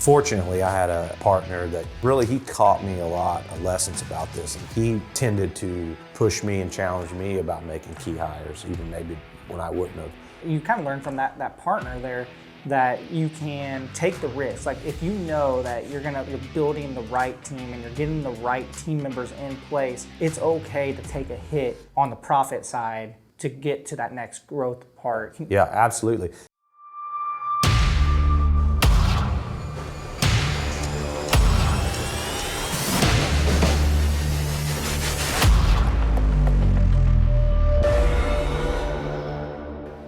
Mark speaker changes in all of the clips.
Speaker 1: fortunately, I had a partner that really, he taught me a lot of lessons about this, and he tended to push me and challenge me about making key hires, even maybe when I wouldn't have.
Speaker 2: You kind of learn from that partner there that you can take the risk. Like if you know that you're building the right team and you're getting the right team members in place, it's okay to take a hit on the profit side to get to that next growth part.
Speaker 1: Yeah, absolutely.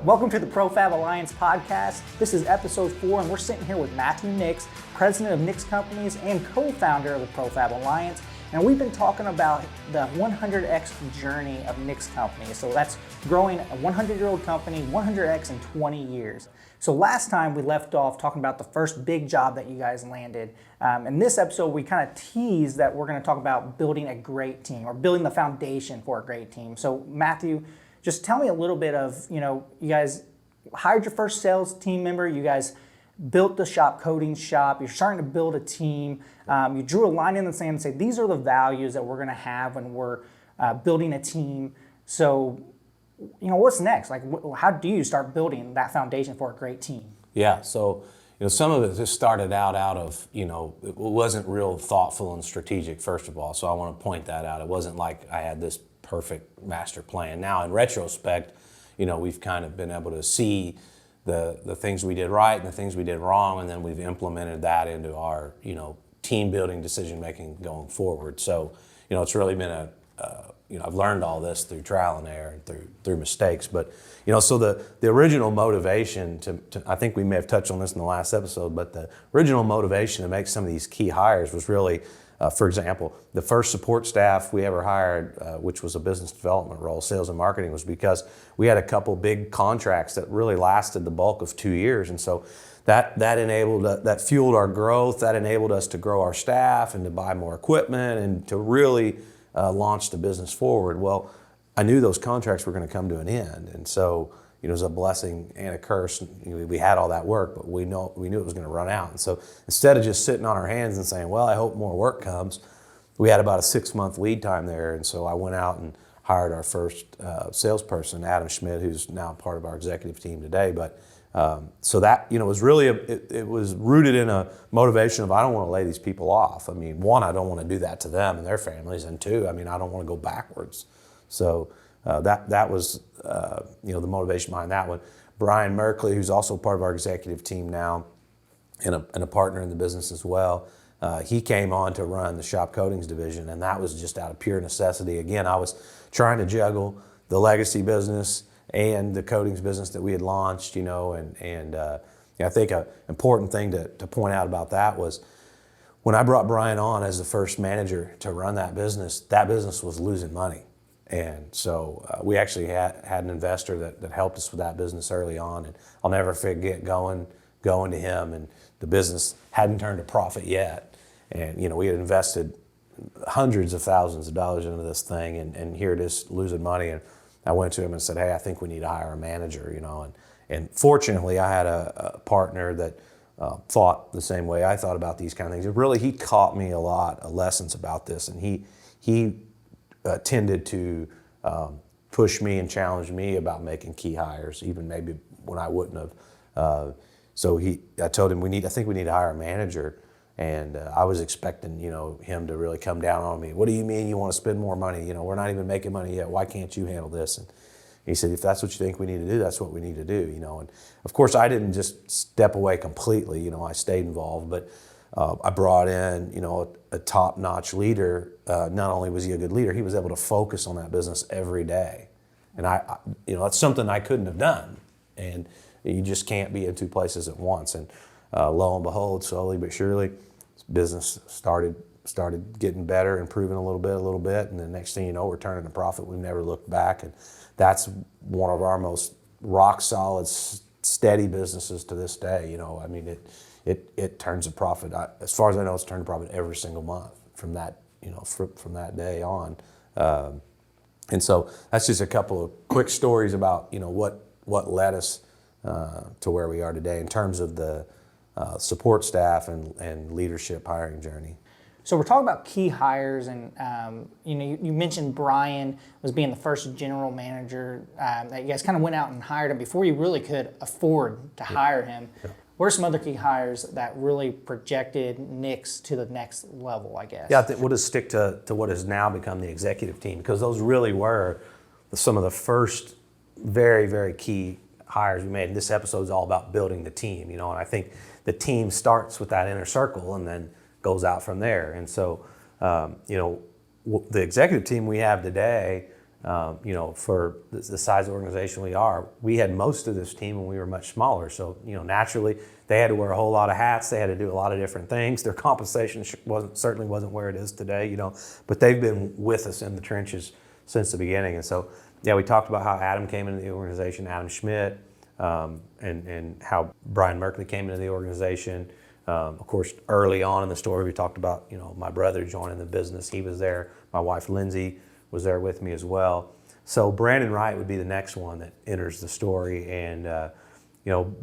Speaker 2: Welcome to the ProFab Alliance podcast. This is episode 4, and we're sitting here with Matthew Nix, president of Nix Companies and co-founder of the ProFab Alliance. And we've been talking about the 100x journey of Nix Companies. So that's growing a 100-year-old company, 100x in 20 years. So last time we left off talking about the first big job that you guys landed. In this episode, we kind of teased that we're going to talk about building a great team or building the foundation for a great team. So Matthew, just tell me a little bit of, you guys hired your first sales team member, you guys built the shop, coding shop, you're starting to build a team, you drew a line in the sand and say, these are the values that we're gonna have when we're building a team. So, what's next? Like, how do you start building that foundation for a great team?
Speaker 1: Yeah, so, some of it just started out of, it wasn't real thoughtful and strategic, first of all, so I wanna point that out. It wasn't like I had this perfect master plan. Now, in retrospect, we've kind of been able to see the things we did right and the things we did wrong, and then we've implemented that into our, team building, decision making going forward. So, it's really been I've learned all this through trial and error and through mistakes. But, so the original motivation to I think we may have touched on this in the last episode, but the original motivation to make some of these key hires was really, for example, the first support staff we ever hired, which was a business development role, sales and marketing, was because we had a couple big contracts that really lasted the bulk of 2 years. And so that fueled our growth, that enabled us to grow our staff and to buy more equipment and to really launch the business forward. Well, I knew those contracts were going to come to an end. And so, it was a blessing and a curse. We had all that work, but we knew it was going to run out. And so instead of just sitting on our hands and saying, well, I hope more work comes, we had about a 6-month lead time there. And so I went out and hired our first salesperson, Adam Schmidt, who's now part of our executive team today. But so that, was really, it was rooted in a motivation of, I don't want to lay these people off. I mean, one, I don't want to do that to them and their families. And two, I don't want to go backwards. So that was, the motivation behind that one. Brian Merkley, who's also part of our executive team now and a partner in the business as well, he came on to run the shop coatings division, and that was just out of pure necessity. Again, I was trying to juggle the legacy business and the coatings business that we had launched, and I think an important thing to point out about that was when I brought Brian on as the first manager to run that business was losing money. And so we actually had an investor that helped us with that business early on, and I'll never forget going to him, and the business hadn't turned a profit yet, and we had invested hundreds of thousands of dollars into this thing, and here it is losing money. And I went to him and said, hey, I think we need to hire a manager, and fortunately I had a partner that thought the same way I thought about these kind of things. Really, he taught me a lot of lessons about this, and he tended to push me and challenge me about making key hires, even maybe when I wouldn't have. So I told him I think we need to hire a manager, and I was expecting him to really come down on me. What do you mean you want to spend more money? We're not even making money yet. Why can't you handle this? And he said, if that's what you think we need to do, that's what we need to do. And of course I didn't just step away completely. I stayed involved, but I brought in, a top-notch leader. Not only was he a good leader, he was able to focus on that business every day. And that's something I couldn't have done. And you just can't be in two places at once. And lo and behold, slowly but surely, business started getting better, improving a little bit. And the next thing you know, we're turning a profit. We've never looked back. And that's one of our most rock-solid, steady businesses to this day. It turns a profit. As far as I know, it's turned a profit every single month from that, from that day on. And so that's just a couple of quick stories about, what led us to where we are today in terms of the support staff and leadership hiring journey.
Speaker 2: So we're talking about key hires, and you mentioned Brian was being the first general manager that you guys kind of went out and hired him before you really could afford to hire him. Yeah. What are some other key hires that really projected Nix to the next level, I guess?
Speaker 1: Yeah, I think we'll just stick to what has now become the executive team, because those really were some of the first very, very key hires we made. And this episode is all about building the team, and I think the team starts with that inner circle and then goes out from there. And so, the executive team we have today, for the size of the organization we had most of this team when we were much smaller. So, naturally, they had to wear a whole lot of hats. They had to do a lot of different things. Their compensation certainly wasn't where it is today, but they've been with us in the trenches since the beginning. And so, yeah, we talked about how Adam came into the organization, Adam Schmidt, and how Brian Merkley came into the organization. Of course, early on in the story, we talked about, my brother joining the business. He was there. My wife, Lindsay, was there with me as well. So Brandon Wright would be the next one that enters the story. And,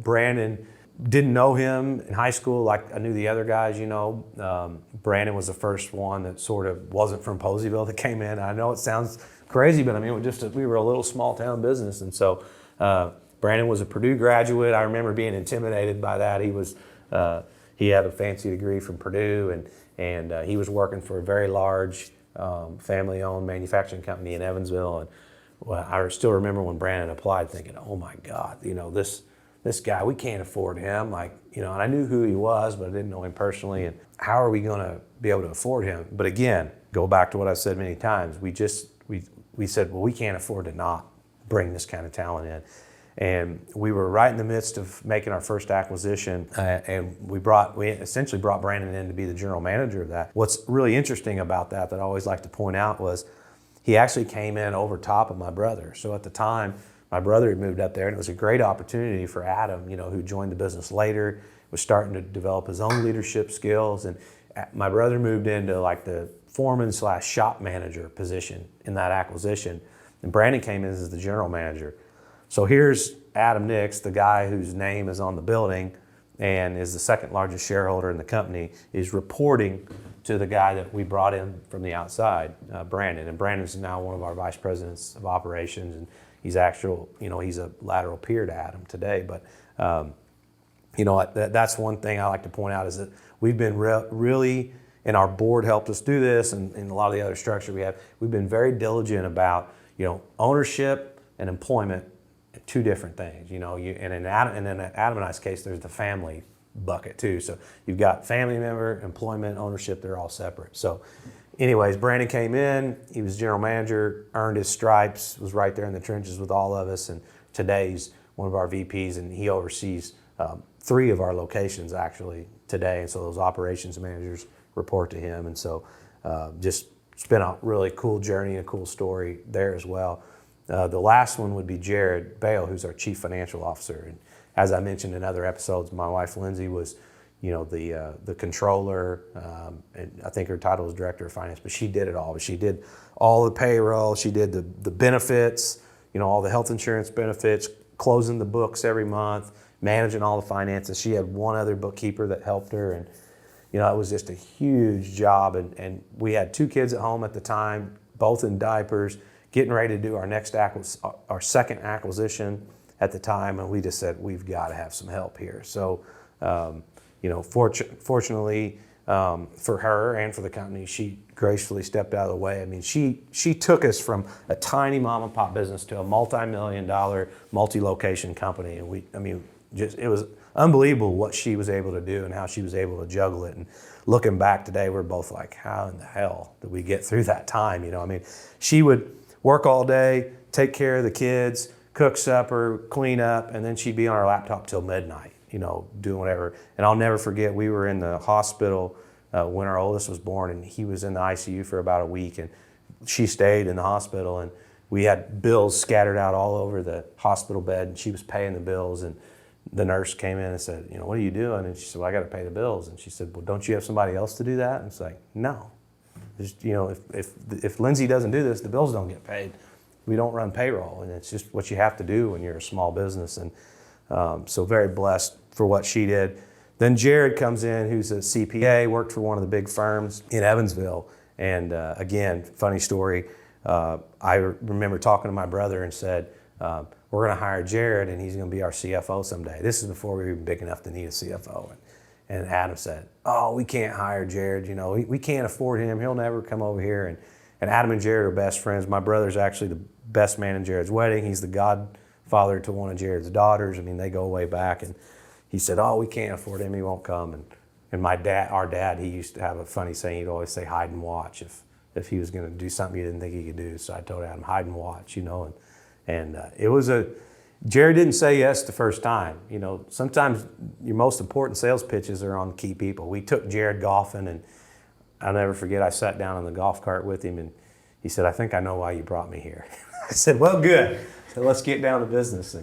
Speaker 1: Brandon, didn't know him in high school like I knew the other guys, Brandon was the first one that sort of wasn't from Poseyville that came in. I know it sounds crazy, but we were a little small town business. And so Brandon was a Purdue graduate. I remember being intimidated by that. He had a fancy degree from Purdue, and he was working for a very large family-owned manufacturing company in Evansville. And I still remember when Brandon applied, thinking, "Oh my God, this guy, we can't afford him." And I knew who he was, but I didn't know him personally. And how are we going to be able to afford him? But again, go back to what I've said many times. We said, well, we can't afford to not bring this kind of talent in. And we were right in the midst of making our first acquisition, and we essentially brought Brandon in to be the general manager of that. What's really interesting about that I always like to point out was he actually came in over top of my brother. So at the time, my brother had moved up there, and it was a great opportunity for Adam, who joined the business later, was starting to develop his own leadership skills. And my brother moved into like the foreman/shop manager position in that acquisition, and Brandon came in as the general manager. So here's Adam Nix, the guy whose name is on the building and is the second largest shareholder in the company, is reporting to the guy that we brought in from the outside, Brandon. And Brandon's now one of our vice presidents of operations, and he's he's a lateral peer to Adam today. But that's one thing I like to point out is that we've been really, and our board helped us do this, and a lot of the other structure we have, we've been very diligent about ownership and employment. Two different things, and in Adam and I's case, there's the family bucket too. So you've got family member, employment, ownership, they're all separate. So anyways, Brandon came in, he was general manager, earned his stripes, was right there in the trenches with all of us, and today he's one of our VPs, and he oversees 3 of our locations actually today, and so those operations managers report to him. And so just it's been a really cool journey and a cool story there as well. The last one would be Jared Bale, who's our chief financial officer. And as I mentioned in other episodes, my wife Lindsay was, the controller, and I think her title was director of finance. But she did it all. She did all the payroll. She did the benefits, all the health insurance benefits, closing the books every month, managing all the finances. She had one other bookkeeper that helped her, and it was just a huge job. And we had 2 kids at home at the time, both in diapers, getting ready to do our second acquisition at the time, and we just said, we've got to have some help here. So, fortunately for her and for the company, she gracefully stepped out of the way. I mean, she took us from a tiny mom and pop business to a multi-million-dollar, multi-location company, and it was unbelievable what she was able to do and how she was able to juggle it. And looking back today, we're both like, how in the hell did we get through that time? She would work all day, take care of the kids, cook supper, clean up, and then she'd be on her laptop till midnight, doing whatever. And I'll never forget, we were in the hospital when our oldest was born, and he was in the ICU for about a week, and she stayed in the hospital, and we had bills scattered out all over the hospital bed, and she was paying the bills, and the nurse came in and said, what are you doing? And she said, well, I got to pay the bills. And she said, well, don't you have somebody else to do that? And it's like, no. Just, if Lindsay doesn't do this, the bills don't get paid. We don't run payroll, and it's just what you have to do when you're a small business. And so very blessed for what she did. Then Jared comes in, who's a CPA, worked for one of the big firms in Evansville. And again, funny story, I remember talking to my brother and said, we're going to hire Jared and he's going to be our CFO someday. This is before we were big enough to need a CFO. And Adam said, oh, we can't hire Jared. You know, we can't afford him. He'll never come over here. And Adam and Jared are best friends. My brother's actually the best man in Jared's wedding. He's the godfather to one of Jared's daughters. I mean, they go way back. And he said, oh, we can't afford him. He won't come. And our dad, he used to have a funny saying. He'd always say, hide and watch. If he was going to do something you didn't think he could do. So I told Adam, hide and watch, you know. And it was Jared didn't say yes the first time. You know, sometimes your most important sales pitches are on key people. We took Jared golfing, and I'll never forget, I sat down in the golf cart with him, and he said, I think I know why you brought me here. I said, well, good. So let's get down to business.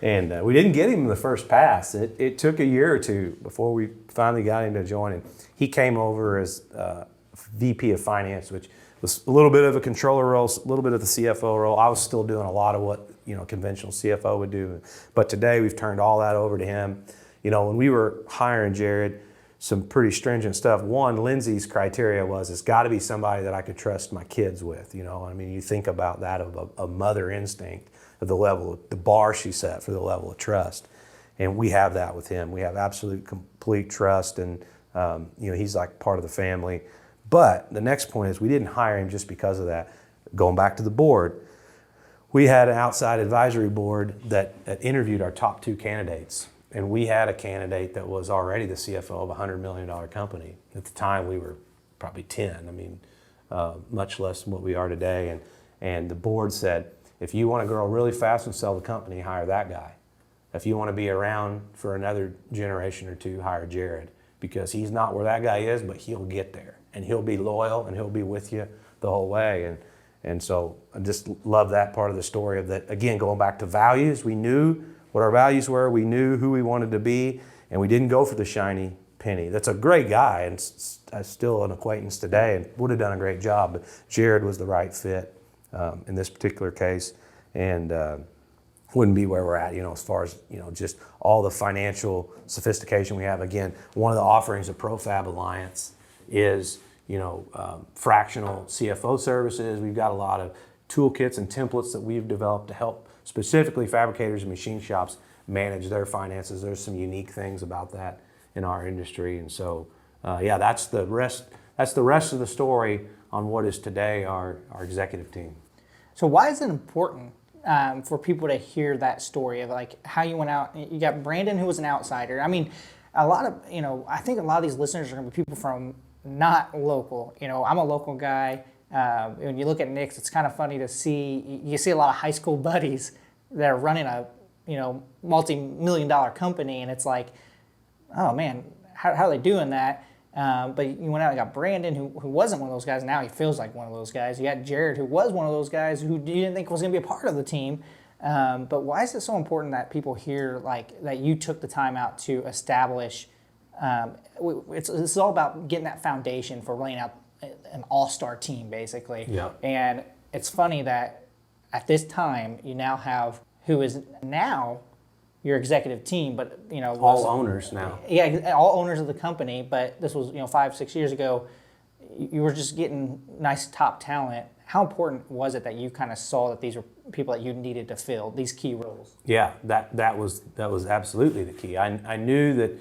Speaker 1: And we didn't get him in the first pass. It took a year or two before we finally got him to join. And he came over as VP of Finance, which was a little bit of a controller role, a little bit of the CFO role. I was still doing a lot of what, you know, conventional CFO would do. But today we've turned all that over to him. You know, when we were hiring Jared, some pretty stringent stuff. One, Lindsay's criteria was, it's got to be somebody that I could trust my kids with. You know, I mean, you think about that of a mother instinct of the level, the bar she set for the level of trust. And we have that with him. We have absolute complete trust, and you know, he's like part of the family. But the next point is, we didn't hire him just because of that. Going back to the board, we had an outside advisory board that interviewed our top 2 candidates. And we had a candidate that was already the CFO of a $100 million company. At the time, we were probably 10. I mean, much less than what we are today. And the board said, if you want to grow really fast and sell the company, hire that guy. If you want to be around for another generation or two, hire Jared, because he's not where that guy is, but he'll get there. And he'll be loyal, and he'll be with you the whole way. And so I just love that part of the story of that. Again, going back to values, we knew what our values were, we knew who we wanted to be, and we didn't go for the shiny penny. That's a great guy, and still an acquaintance today, and would have done a great job, but Jared was the right fit in this particular case, and wouldn't be where we're at, you know, as far as, you know, just all the financial sophistication we have. Again, one of the offerings of ProFab Alliance is, you know, fractional CFO services. We've got a lot of toolkits and templates that we've developed to help specifically fabricators and machine shops manage their finances. There's some unique things about that in our industry. And so, yeah, that's the rest of the story on what is today our executive team.
Speaker 2: So why is it important for people to hear that story of like how you went out? You got Brandon, who was an outsider. I mean, a lot of, you know, I think a lot of these listeners are going to be people from not local. You know, I'm a local guy. When you look at Nix, it's kind of funny to see, you see a lot of high school buddies that are running a, you know, multi-million-dollar company, and it's like, oh man, how are they doing that? But you went out and got Brandon, who wasn't one of those guys. Now he feels like one of those guys. You got Jared, who was one of those guys who you didn't think was going to be a part of the team. But why is it so important that people hear like that you took the time out to establish? This is all about getting that foundation for laying out an all-star team, basically.
Speaker 1: Yeah.
Speaker 2: And it's funny that at this time you now have who is now your executive team, but you know,
Speaker 1: all owners now.
Speaker 2: Yeah, all owners of the company. But this was, you know, 5-6 years ago. You were just getting nice top talent. How important was it that you kind of saw that these were people that you needed to fill these key roles?
Speaker 1: Yeah, that was absolutely the key. I knew that.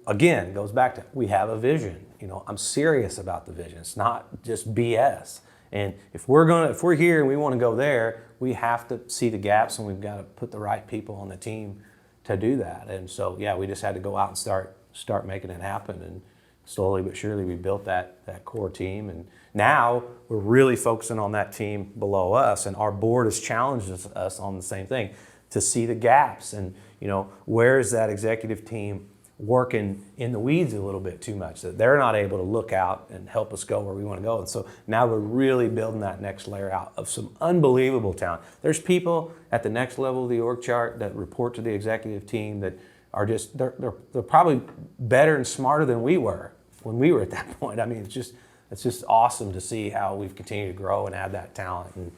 Speaker 1: Again, goes back to, we have a vision. You know, I'm serious about the vision. It's not just BS. And if we're here and we want to go there, we have to see the gaps, and we've got to put the right people on the team to do that. And so, yeah, we just had to go out and start making it happen. And slowly but surely, we built that core team. And now we're really focusing on that team below us. And our board has challenged us on the same thing, to see the gaps. And, you know, where is that executive team working in the weeds a little bit too much, that they're not able to look out and help us go where we want to go. And so now we're really building that next layer out of some unbelievable talent. There's people at the next level of the org chart that report to the executive team that are just, they're probably better and smarter than we were when we were at that point. I mean, it's just awesome to see how we've continued to grow and add that talent. And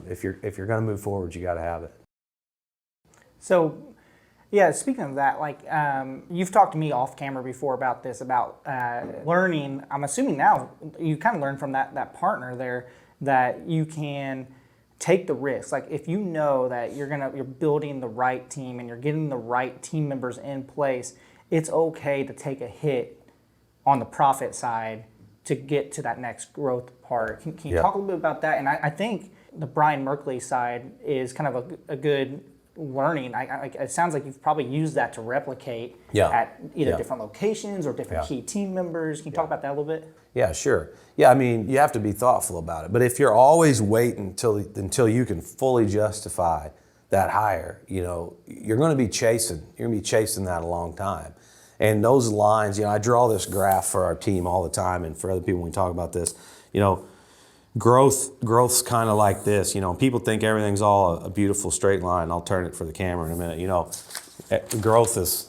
Speaker 1: if you're going to move forward, you got to have it.
Speaker 2: So Yeah, speaking of that, like you've talked to me off camera before about this, about learning. I'm assuming now you kind of learn from that partner there that you can take the risk. Like if you know that you're building the right team and you're getting the right team members in place, it's okay to take a hit on the profit side to get to that next growth part. Can you talk a little bit about that? And I think the Brian Merkley side is kind of a good learning. It sounds like you've probably used that to replicate at either different locations or different key team members. Can you talk about that a little bit?
Speaker 1: Yeah, sure. Yeah, I mean, you have to be thoughtful about it. But if you're always waiting until you can fully justify that hire, you're going to be chasing. You're going to be chasing that a long time. And those lines, I draw this graph for our team all the time, and for other people when we talk about this, growth's kind of like this. People think everything's all a beautiful straight line. I'll turn it for the camera in a minute. Growth is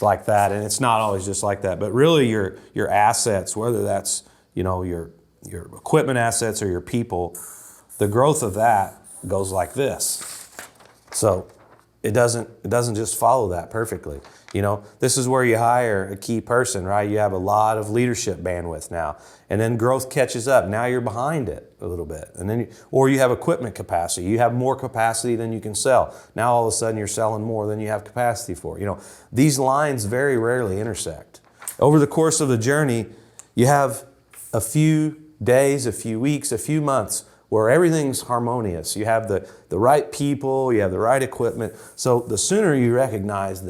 Speaker 1: like that, and it's not always just like that. But really, your assets, whether that's your equipment assets or your people, the growth of that goes like this. So it doesn't just follow that perfectly. This is where you hire a key person, right? You have a lot of leadership bandwidth now, and then growth catches up. Now you're behind it a little bit, and then or you have equipment capacity. You have more capacity than you can sell. Now all of a sudden you're selling more than you have capacity for. These lines very rarely intersect. Over the course of the journey, you have a few days, a few weeks, a few months where everything's harmonious. You have the right people, you have the right equipment. So the sooner you recognize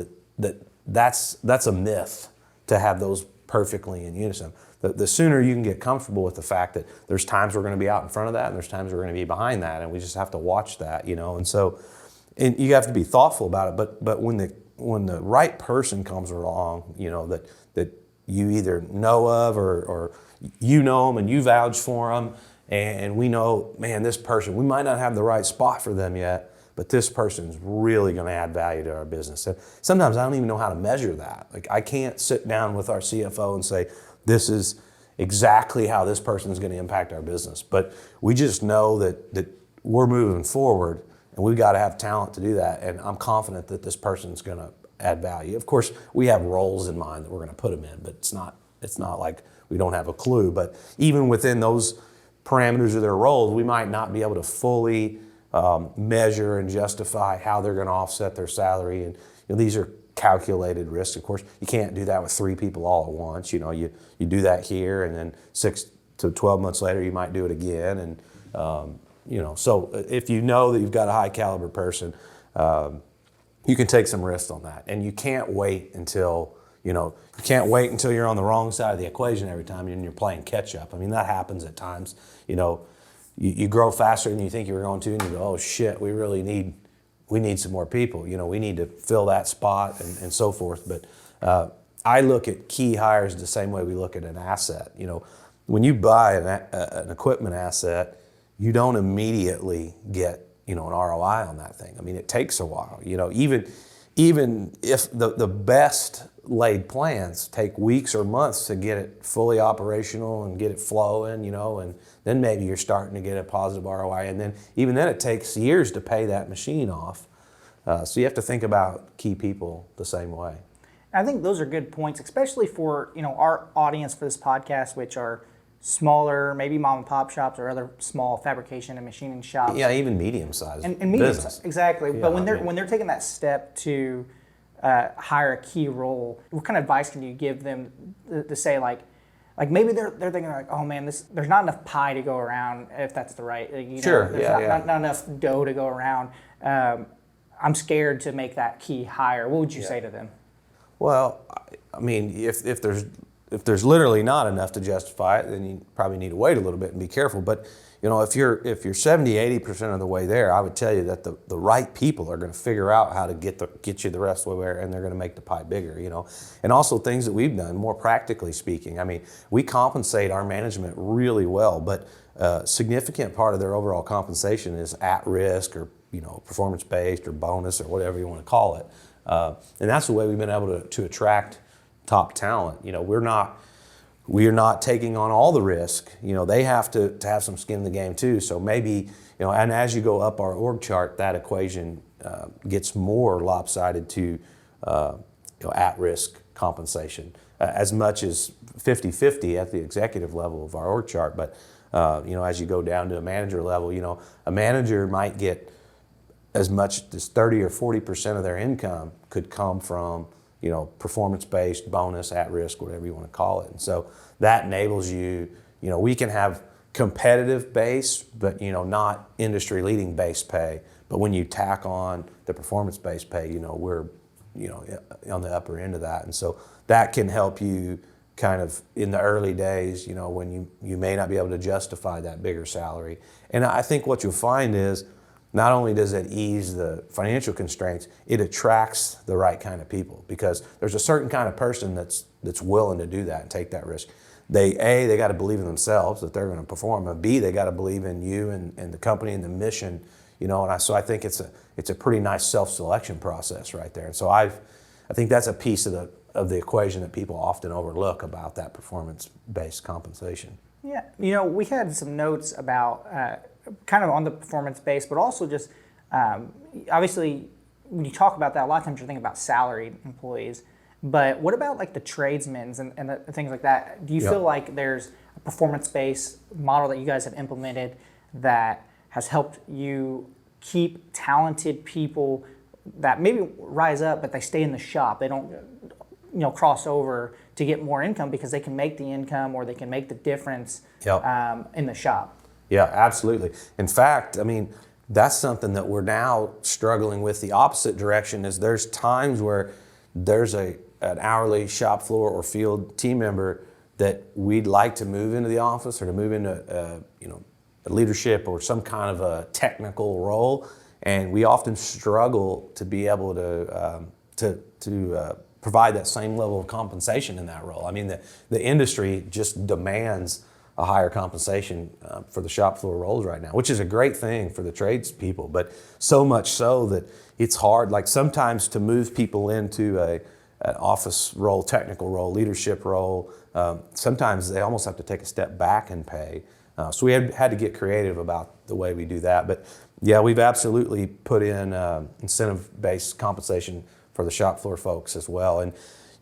Speaker 1: that's a myth to have those perfectly in unison. The sooner you can get comfortable with the fact that there's times we're going to be out in front of that and there's times we're going to be behind that, and we just have to watch that, and you have to be thoughtful about it. But when the right person comes along, that you either know of or you know them and you vouch for them, and we know, man, this person, we might not have the right spot for them yet, but this person's really going to add value to our business. And sometimes I don't even know how to measure that. Like I can't sit down with our CFO and say, this is exactly how this person is going to impact our business. But we just know that we're moving forward, and we've got to have talent to do that. And I'm confident that this person's going to add value. Of course, we have roles in mind that we're going to put them in, but it's not like we don't have a clue. But even within those parameters of their roles, we might not be able to fully measure and justify how they're going to offset their salary. And these are calculated risks. Of course, you can't do that with 3 people all at once. You do that here, and then 6 to 12 months later, you might do it again. And so if you know that you've got a high caliber person, you can take some risks on that. And you can't wait until you're on the wrong side of the equation every time and you're playing catch up. I mean, that happens at times. You grow faster than you think you were going to, and you go, oh shit, we need some more people. We need to fill that spot and so forth. But I look at key hires the same way we look at an asset. When you buy an equipment asset, you don't immediately get an ROI on that thing. I mean, it takes a while. Even if the best laid plans take weeks or months to get it fully operational and get it flowing, and then maybe you're starting to get a positive ROI, and then even then it takes years to pay that machine off. So you have to think about key people the same way.
Speaker 2: I think those are good points, especially for our audience for this podcast, which are smaller, maybe mom and pop shops or other small fabrication and machining shops.
Speaker 1: Yeah, even medium sized
Speaker 2: and medium size, exactly. Yeah, but when they're taking that step to hire a key role, what kind of advice can you give them to say like maybe they're thinking like, oh man, there's not enough pie to go around, if that's the right.
Speaker 1: Sure.
Speaker 2: There's not enough dough to go around. I'm scared to make that key hire. What would you say to them? Well,
Speaker 1: I mean, if there's literally not enough to justify it, then you probably need to wait a little bit and be careful. But if you're 70-80% of the way there, I would tell you that the right people are going to figure out how to get you the rest of the way there, and they're going to make the pie bigger. And also things that we've done more practically speaking. I mean, we compensate our management really well, but a significant part of their overall compensation is at risk or performance based or bonus or whatever you want to call it. And that's the way we've been able to attract top talent. We're not taking on all the risk. They have to have some skin in the game too. So maybe, and as you go up our org chart, that equation gets more lopsided to at-risk compensation, as much as 50-50 at the executive level of our org chart. But as you go down to a manager level, a manager might get as much as 30 or 40% of their income could come from performance-based, bonus, at-risk, whatever you want to call it. And so that enables you, we can have competitive base, but not industry-leading base pay. But when you tack on the performance-based pay, we're on the upper end of that. And so that can help you kind of in the early days, when you may not be able to justify that bigger salary. And I think what you'll find is not only does it ease the financial constraints, it attracts the right kind of people, because there's a certain kind of person that's willing to do that and take that risk. They got to believe in themselves that they're going to perform, and B, they got to believe in you and the company and the mission, so I think it's a pretty nice self-selection process right there. And so I think that's a piece of the equation that people often overlook about that performance-based compensation.
Speaker 2: Yeah, we had some notes about kind of on the performance base, but also just obviously when you talk about that, a lot of times you're thinking about salaried employees. But what about like the tradesmen and the things like that? Do you feel like there's a performance-based model that you guys have implemented that has helped you keep talented people that maybe rise up, but they stay in the shop? They don't cross over to get more income because they can make the income or they can make the difference in the shop.
Speaker 1: Yeah, absolutely. In fact, that's something that we're now struggling with. The opposite direction is there's times where there's an hourly shop floor or field team member that we'd like to move into the office or to move into a leadership or some kind of a technical role, and we often struggle to be able to provide that same level of compensation in that role. The industry just demands a higher compensation for the shop floor roles right now, which is a great thing for the tradespeople, but so much so that it's hard, like sometimes to move people into an office role, technical role, leadership role, sometimes they almost have to take a step back and pay. So we had to get creative about the way we do that. But yeah, we've absolutely put in incentive-based compensation for the shop floor folks as well. And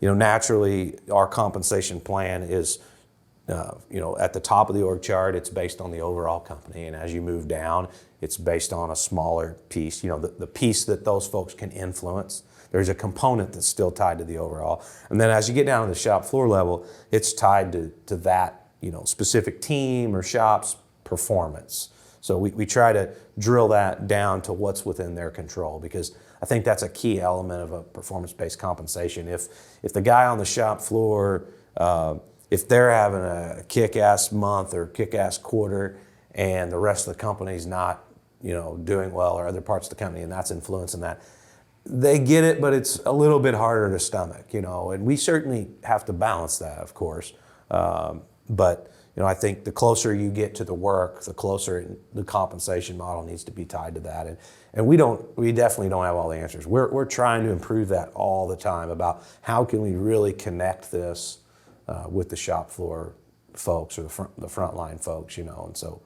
Speaker 1: naturally our compensation plan is at the top of the org chart, it's based on the overall company. And as you move down, it's based on a smaller piece, the piece that those folks can influence. There's a component that's still tied to the overall. And then as you get down to the shop floor level, it's tied to that, specific team or shop's performance. So we try to drill that down to what's within their control, because I think that's a key element of a performance-based compensation. If the guy on the shop floor, if they're having a kick-ass month or kick-ass quarter and the rest of the company's not, doing well, or other parts of the company, and that's influencing that, they get it, but it's a little bit harder to stomach, and we certainly have to balance that, of course. But I think the closer you get to the work, the closer the compensation model needs to be tied to that. And we definitely don't have all the answers. We're trying to improve that all the time about how can we really connect this with the shop floor folks or the frontline folks, and so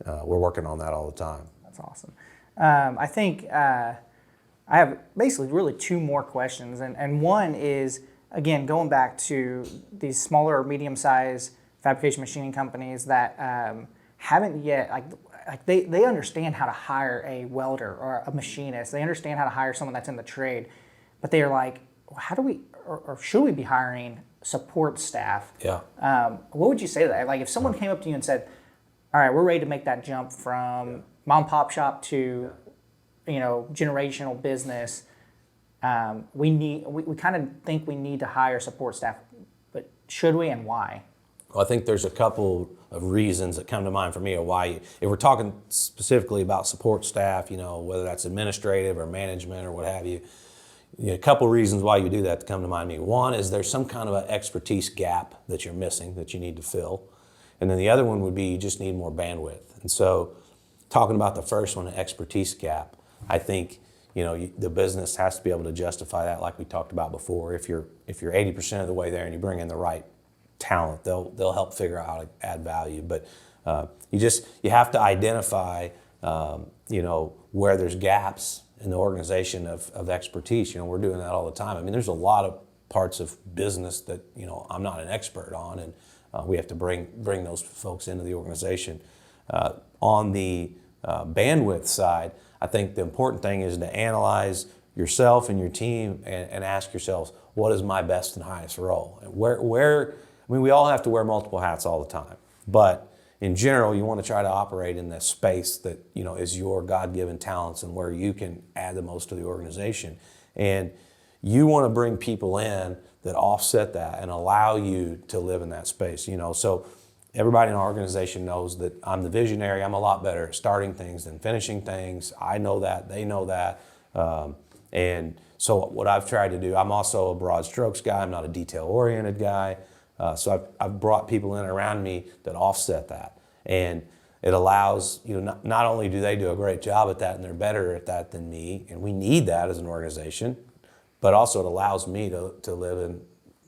Speaker 1: we're working on that all the time.
Speaker 2: That's awesome. I think I have basically really two more questions, and one is, again, going back to these smaller or medium-sized fabrication machining companies that haven't yet, they understand how to hire a welder or a machinist. They understand how to hire someone that's in the trade, but they are like, how do we, or should we be hiring support staff?
Speaker 1: Yeah.
Speaker 2: What would you say to that? Like if someone came up to you and said, all right, we're ready to make that jump from mom and pop shop to, generational business. We kind of think we need to hire support staff, but should we, and why?
Speaker 1: Well, I think there's a couple of reasons that come to mind for me of why, if we're talking specifically about support staff, whether that's administrative or management or what have you, a couple of reasons why you do that to come to mind to me. One is there's some kind of an expertise gap that you're missing that you need to fill. And then the other one would be you just need more bandwidth. And so talking about the first one, an expertise gap, I think the business has to be able to justify that, like we talked about before. If you're 80% of the way there and you bring in the right talent, they'll help figure out how to add value. But you have to identify where there's gaps in the organization of expertise. We're doing that all the time. I mean, there's a lot of parts of business that, I'm not an expert on, and we have to bring those folks into the organization. On the bandwidth side, I think the important thing is to analyze yourself and your team and ask yourselves, what is my best and highest role? And we all have to wear multiple hats all the time, but in general, you want to try to operate in the space that, is your God-given talents and where you can add the most to the organization. And you want to bring people in that offset that and allow you to live in that space, So everybody in our organization knows that I'm the visionary. I'm a lot better at starting things than finishing things. I know that, they know that. And so what I've tried to do, I'm also a broad strokes guy. I'm not a detail-oriented guy. So I've brought people in around me that offset that. And it allows, not only do they do a great job at that and they're better at that than me, and we need that as an organization, but also it allows me to live in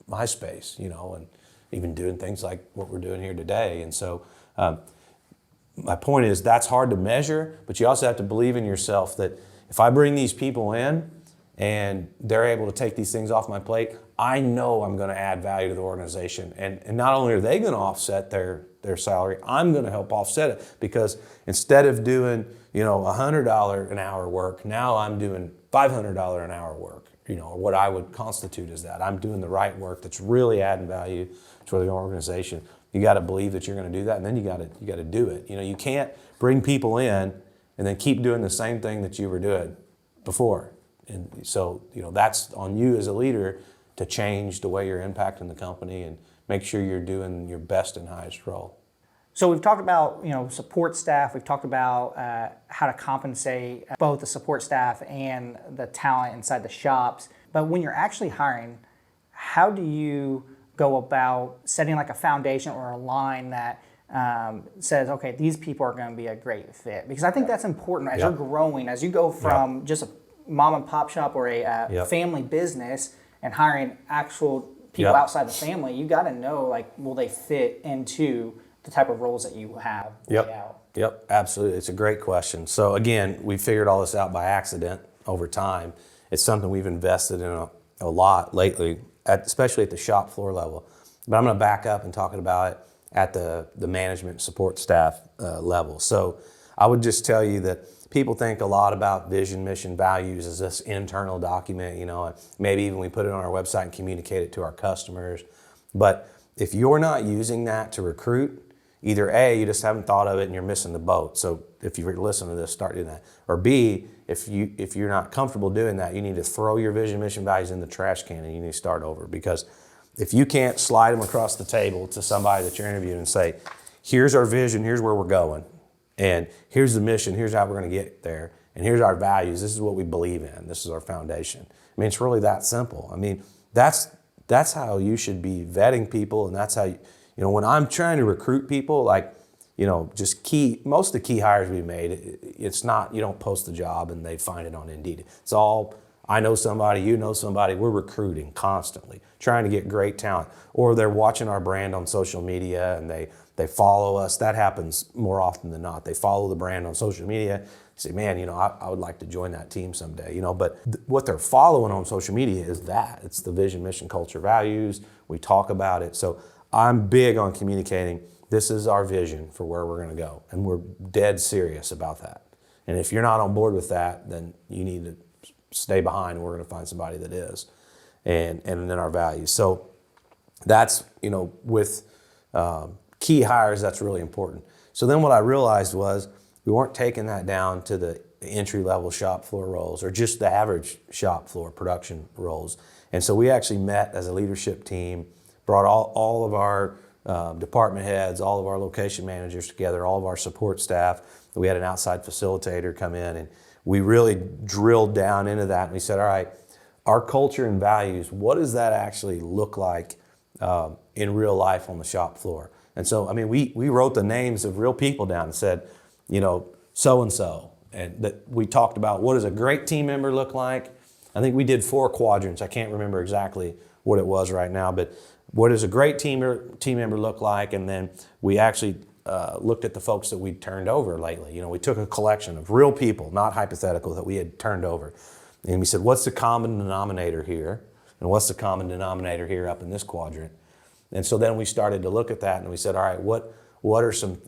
Speaker 1: my space, and even doing things like what we're doing here today. And so my point is that's hard to measure, but you also have to believe in yourself that if I bring these people in and they're able to take these things off my plate, I know I'm going to add value to the organization. And not only are they going to offset their salary, I'm going to help offset it, because instead of doing, $100 an hour work, now I'm doing $500 an hour work, or what I would constitute as that. I'm doing the right work that's really adding value to the organization. You got to believe that you're going to do that, and then you got to do it. You can't bring people in and then keep doing the same thing that you were doing before. And so, that's on you as a leader to change the way you're impacting the company and make sure you're doing your best and highest role.
Speaker 2: So we've talked about, support staff. We've talked about how to compensate both the support staff and the talent inside the shops. But when you're actually hiring, how do you go about setting like a foundation or a line that says, okay, these people are going to be a great fit? Because I think that's important as you're growing, as you go from just a mom and pop shop or a family business and hiring actual people outside the family. You got to know, like, will they fit into the type of roles that you have laid out?
Speaker 1: Yep, absolutely. It's a great question. So again, we figured all this out by accident over time. It's something we've invested in a lot lately, especially at the shop floor level. But I'm going to back up and talk about it at the management support staff level. So I would just tell you that people think a lot about vision, mission, values as this internal document, maybe even we put it on our website and communicate it to our customers. But if you're not using that to recruit, either A, you just haven't thought of it and you're missing the boat. So if you're listening to this, start doing that. Or B, if you're not comfortable doing that, you need to throw your vision, mission, values in the trash can and you need to start over. Because if you can't slide them across the table to somebody that you're interviewing and say, here's our vision, here's where we're going, and here's the mission, here's how we're going to get there, and here's our values, this is what we believe in, this is our foundation. I mean, it's really that simple. I mean, that's how you should be vetting people, and that's how when I'm trying to recruit people, like, most of the key hires we made, it's not, you don't post the job and they find it on Indeed. It's all, I know somebody, you know somebody, we're recruiting constantly, trying to get great talent. Or they're watching our brand on social media and they follow us. That happens more often than not. They follow the brand on social media, say, man, I would like to join that team someday, but what they're following on social media is that. It's the vision, mission, culture, values. We talk about it. So I'm big on communicating, this is our vision for where we're going to go. And we're dead serious about that. And if you're not on board with that, then you need to stay behind and we're going to find somebody that is. And then our values. So that's, with key hires, that's really important. So then what I realized was we weren't taking that down to the entry-level shop floor roles or just the average shop floor production roles. And so we actually met as a leadership team, brought all of our department heads, all of our location managers together, all of our support staff. We had an outside facilitator come in, and we really drilled down into that. And we said, all right, our culture and values, what does that actually look like in real life on the shop floor? And so, I mean, we wrote the names of real people down and said, so-and-so. And that we talked about what does a great team member look like. I think we did 4 quadrants. I can't remember exactly what it was right now, but what does a great team member look like? And then we actually looked at the folks that we'd turned over lately. We took a collection of real people, not hypothetical, that we had turned over. And we said, what's the common denominator here? And what's the common denominator here up in this quadrant? And so then we started to look at that and we said, all right, what are some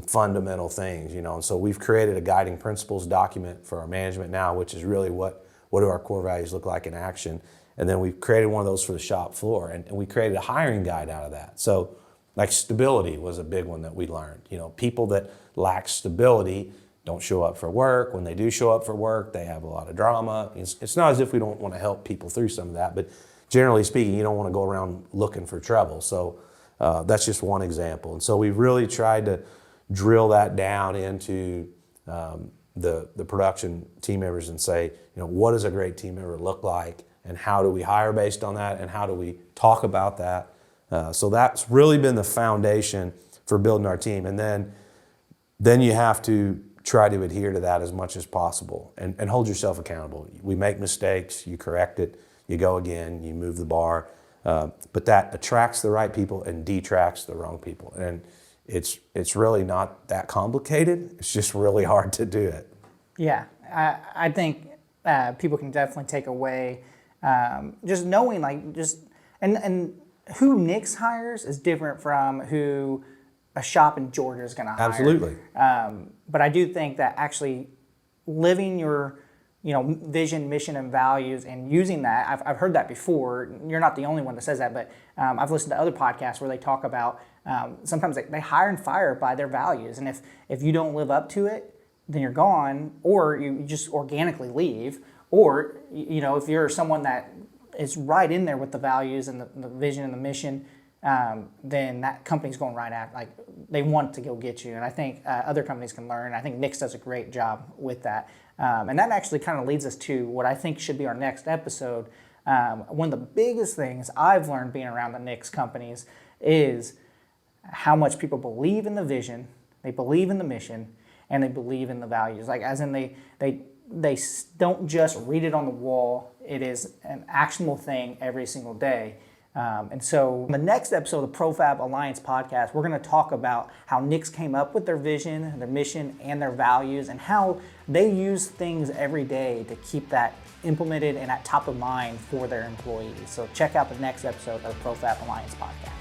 Speaker 1: fundamental things, And so we've created a guiding principles document for our management now, which is really what do our core values look like in action? And then we created one of those for the shop floor, and we created a hiring guide out of that. So like stability was a big one that we learned. People that lack stability don't show up for work. When they do show up for work, they have a lot of drama. It's not as if we don't want to help people through some of that, but generally speaking, you don't want to go around looking for trouble. So that's just one example. And so we really tried to drill that down into the production team members and say, what does a great team member look like, and how do we hire based on that, and how do we talk about that? So that's really been the foundation for building our team. And then you have to try to adhere to that as much as possible and hold yourself accountable. We make mistakes, you correct it, you go again, you move the bar. But that attracts the right people and detracts the wrong people. And it's really not that complicated. It's just really hard to do it.
Speaker 2: Yeah, I think people can definitely take away just knowing and who Nix hires is different from who a shop in Georgia is going to hire.
Speaker 1: Absolutely.
Speaker 2: But I do think that actually living your vision, mission, and values, and using that, I've heard that before. You're not the only one that says that, but I've listened to other podcasts where they talk about sometimes they hire and fire by their values, and if you don't live up to it, then you're gone, or you just organically leave, or if you're someone that is right in there with the values and the vision and the mission, then that company's going right at, like, they want to go get you. And I think other companies can learn. I think Nix does a great job with that. And that actually kind of leads us to what I think should be our next episode. One of the biggest things I've learned being around the Nix companies is how much people believe in the vision, they believe in the mission, and they believe in the values. Like, as in they don't just read it on the wall. It is an actionable thing every single day. And so in the next episode of the ProFab Alliance podcast, we're going to talk about how Nix came up with their vision, their mission, and their values, and how they use things every day to keep that implemented and at top of mind for their employees. So check out the next episode of the ProFab Alliance podcast.